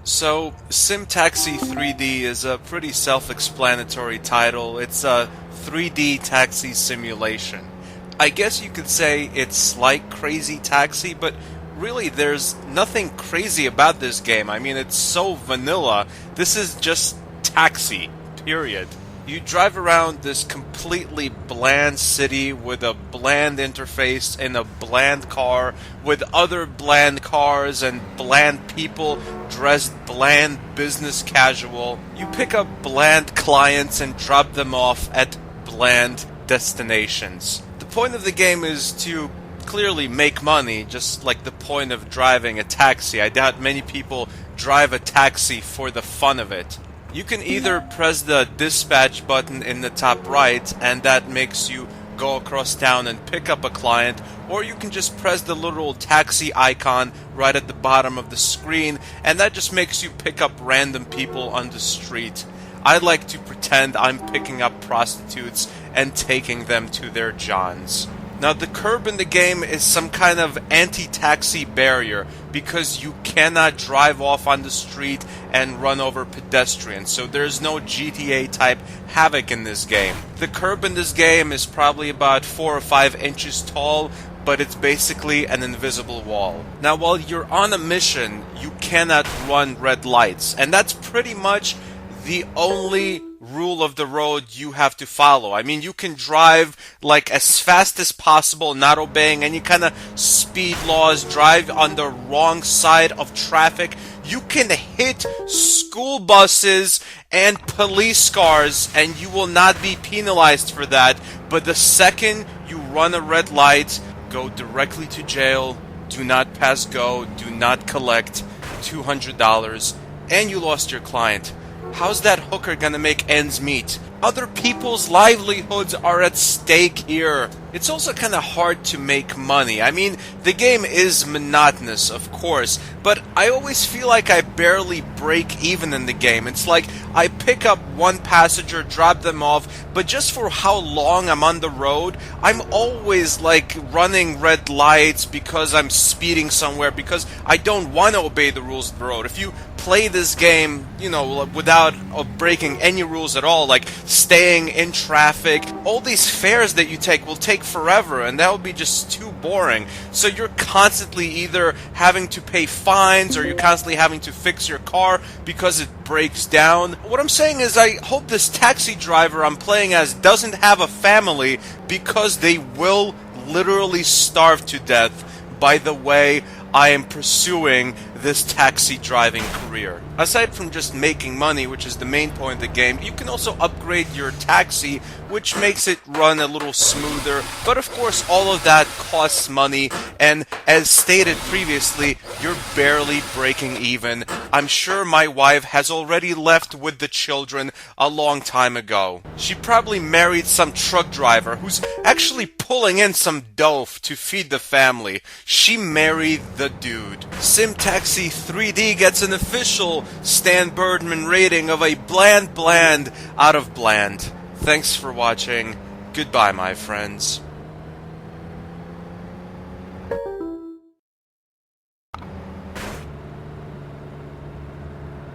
So, Sim Taxi 3D is a pretty self-explanatory title. It's a 3D taxi simulation. I guess you could say it's like Crazy Taxi, but really there's nothing crazy about this game. I mean, it's so vanilla. This is just taxi, period. You drive around this completely bland city with a bland interface in a bland car with other bland cars and bland people dressed bland business casual. You pick up bland clients and drop them off at bland destinations. The point of the game is to clearly make money, just like the point of driving a taxi. I doubt many people drive a taxi for the fun of it. You can either press the dispatch button in the top right, and that makes you go across town and pick up a client, or you can just press the little taxi icon right at the bottom of the screen, and that just makes you pick up random people on the street. I like to pretend I'm picking up prostitutes and taking them to their johns. Now, the curb in the game is some kind of anti-taxi barrier because you cannot drive off on the street and run over pedestrians, so there's no GTA-type havoc in this game. The curb in this game is probably about 4 or 5 inches tall, but it's basically an invisible wall. Now, while you're on a mission, you cannot run red lights, and that's pretty much the only rule of the road you have to follow. I mean, you can drive like as fast as possible, not obeying any kind of speed laws, drive on the wrong side of traffic. You can hit school buses and police cars and you will not be penalized for that. But the second you run a red light, go directly to jail, do not pass go, do not collect $200, and you lost your client. How's that hooker gonna make ends meet? Other people's livelihoods are at stake here. It's also kind of hard to make money. I mean, the game is monotonous, of course, but I always feel like I barely break even in the game. It's like I pick up one passenger, drop them off, but just for how long I'm on the road, I'm always like running red lights because I'm speeding somewhere, because I don't want to obey the rules of the road. If you play this game, without breaking any rules at all, like staying in traffic, all these fares that you take will take forever, and that would be just too boring. So you're constantly either having to pay fines or you're constantly having to fix your car because it breaks down. What I'm saying is, I hope this taxi driver I'm playing as doesn't have a family, because they will literally starve to death by the way I am pursuing this taxi driving career. Aside from just making money, which is the main point of the game, you can also upgrade your taxi, which makes it run a little smoother. But of course, all of that costs money, and as stated previously, you're barely breaking even. I'm sure my wife has already left with the children a long time ago. She probably married some truck driver who's actually pulling in some dough to feed the family. She married the dude. Sim Taxi 3D gets an official stanburdman rating of a bland out of bland. Thanks for watching. Goodbye, my friends.